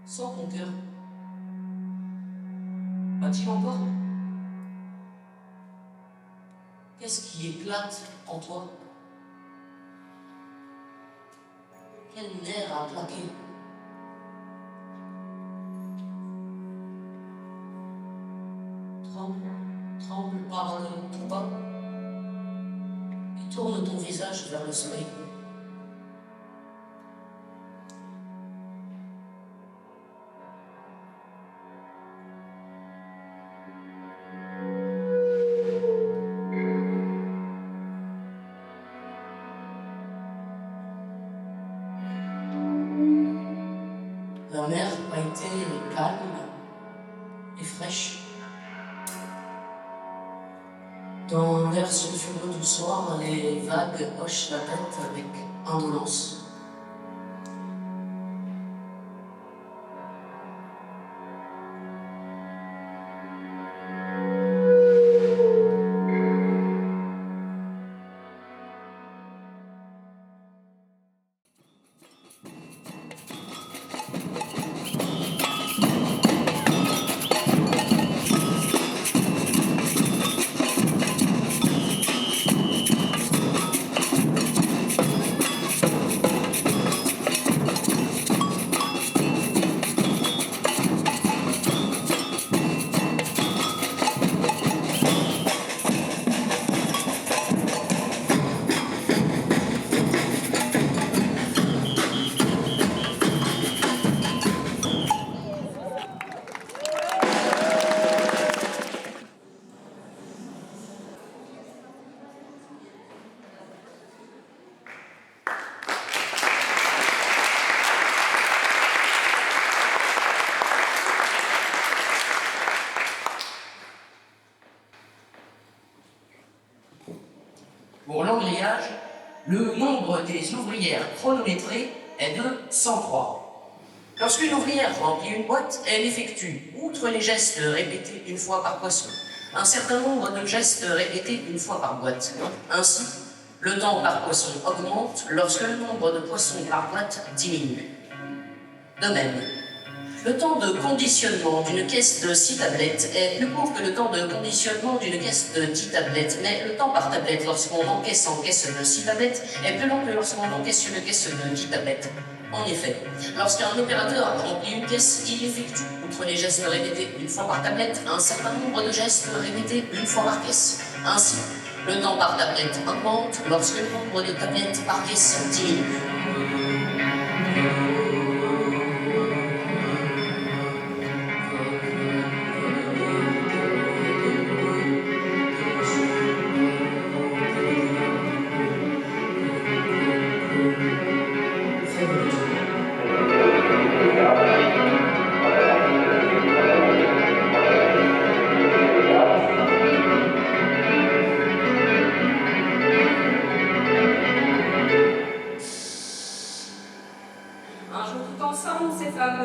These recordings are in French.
Sans ton cœur. Bat-il encore? Qu'est-ce qui éclate en toi? Quel nerf à plaquer? Tremble, tremble par ton pas, et tourne ton visage vers le soleil. La mer a été calme et fraîche. Dans l'air sulfureux du soir, les vagues hochent la tête avec indolence. Pour l'engrillage, le nombre des ouvrières chronométrées est de 103. Lorsqu'une ouvrière remplit une boîte, elle effectue, outre les gestes répétés une fois par poisson, un certain nombre de gestes répétés une fois par boîte. Ainsi, le temps par poisson augmente lorsque le nombre de poissons par boîte diminue. De même, le temps de conditionnement d'une caisse de 6 tablettes est plus court que le temps de conditionnement d'une caisse de 10 tablettes, mais le temps par tablette lorsqu'on encaisse en caisse de 6 tablettes est plus long que lorsqu'on encaisse une caisse de 10 tablettes. En effet, lorsqu'un opérateur remplit une caisse, il effectue, outre les gestes répétés une fois par tablette, un certain nombre de gestes répétés une fois par caisse. Ainsi, le temps par tablette augmente lorsque le nombre de tablettes par caisse diminue.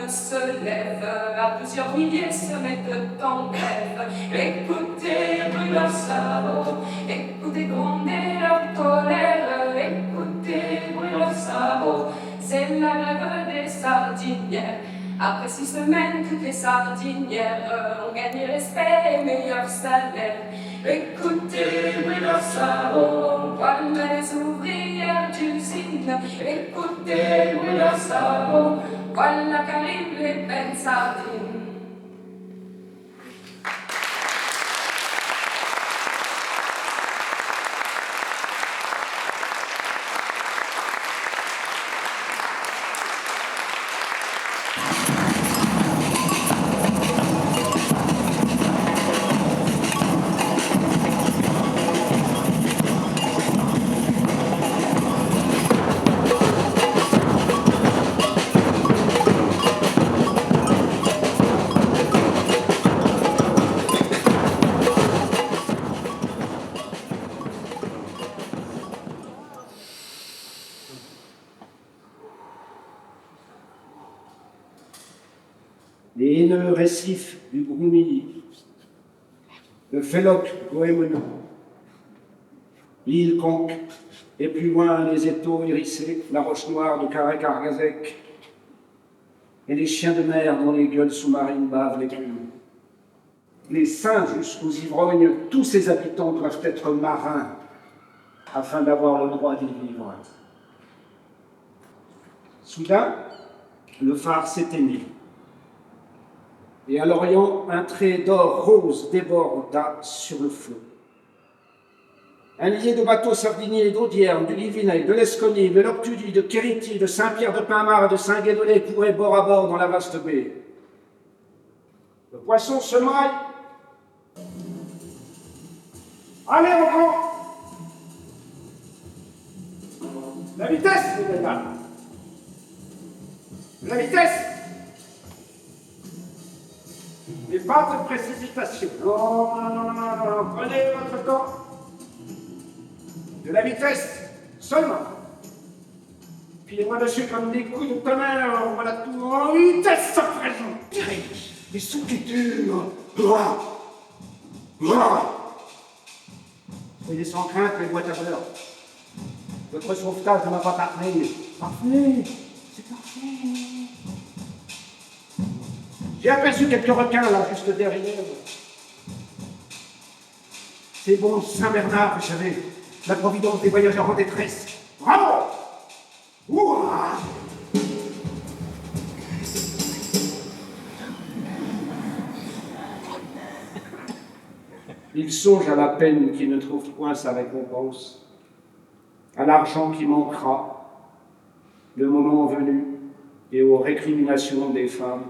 Se lève, à plusieurs milliers se mettent en grève. Écoutez brûler leurs sabots, écoutez gronder leur colère, écoutez brûler leurs sabots. C'est la grève des sardinières. Après 6 semaines, toutes les sardinières ont gagné respect et meilleur salaire. Écoutez brûler leurs sabots, voilà les ouvrières d'usine. Écoutez brûler leurs sabots, voilà qu'arrivent les belles sardines. Les haineux récifs du Groumilly, le Féloc goémonneux, l'île Conque, et plus loin les étaux hérissés, la roche noire de Carré-Cargazec, et les chiens de mer dont les gueules sous-marines bavent l'écume. Les saints jusqu'aux ivrognes, tous ces habitants doivent être marins afin d'avoir le droit d'y vivre. Soudain, le phare s'éteignit. Et à l'Orient, un trait d'or rose déborda sur le flot. Un millier de bateaux sardiniers d'Audierne, du Livinec, de l'Esconie, de l'Ortudie, de Kériti, de Saint-Pierre-de-Pinmar et de Saint-Guédolé couraient bord à bord dans la vaste baie. Le poisson se maille. Allez, on prend la vitesse, les gars. La vitesse. Mais pas de précipitation. Non, non, non, non, non. Prenez votre temps. De la vitesse seulement. Pilez-moi dessus comme des coups de tonnerre. Voilà tout en vitesse à présent. Tirez les sous-cultures. Soyez sans crainte, les boîtes à beurre. Votre sauvetage ne m'a pas parlé. Parfait. C'est parfait. J'ai aperçu quelques requins là, juste derrière. C'est bon, Saint-Bernard, vous savez, la providence des voyageurs en détresse. Bravo! Ouah! Il songe à la peine qui ne trouve point sa récompense, à l'argent qui manquera, le moment venu, et aux récriminations des femmes.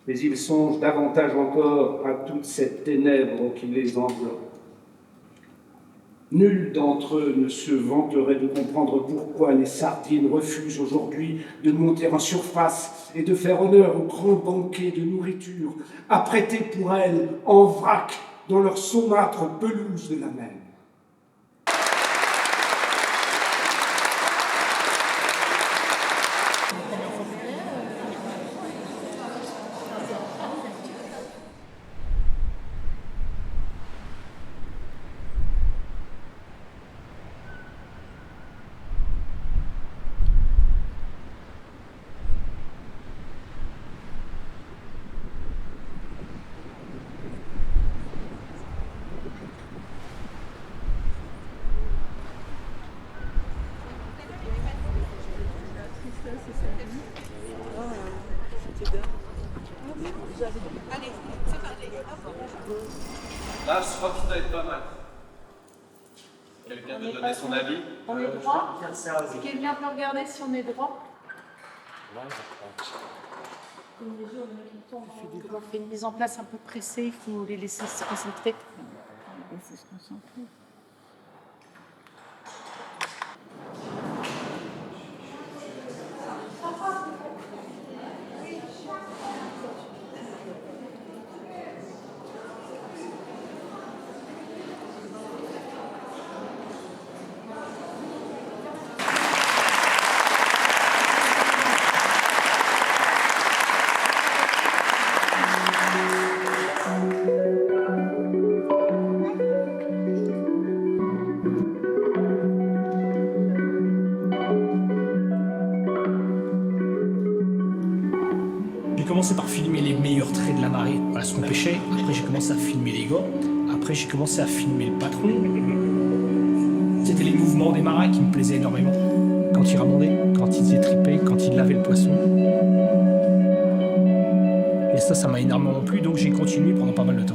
Mais il songe davantage encore à toute cette ténèbre qui les enveloppe. Nul d'entre eux ne se vanterait de comprendre pourquoi les sardines refusent aujourd'hui de monter en surface et de faire honneur au grand banquet de nourriture apprêté pour elles en vrac dans leur saumâtre pelouse de la mer. Là, je crois que ça va être pas mal. Quelqu'un veut donner son avis? On est droit. Si quelqu'un peut regarder si on est droit. On fait une mise en place un peu pressée, il faut les laisser se concentrer. Il faut se concentrer. J'ai commencé par filmer les meilleurs traits de la marée, voilà ce qu'on pêchait. Après j'ai commencé à filmer les gars. Après j'ai commencé à filmer le patron. C'était les mouvements des marins qui me plaisaient énormément. Quand ils ramondaient, quand ils étripaient, quand ils lavaient le poisson. Et ça m'a énormément plu, donc j'ai continué pendant pas mal de temps.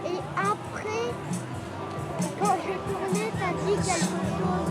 Et après, quand je tournais, t'as dit quelque chose.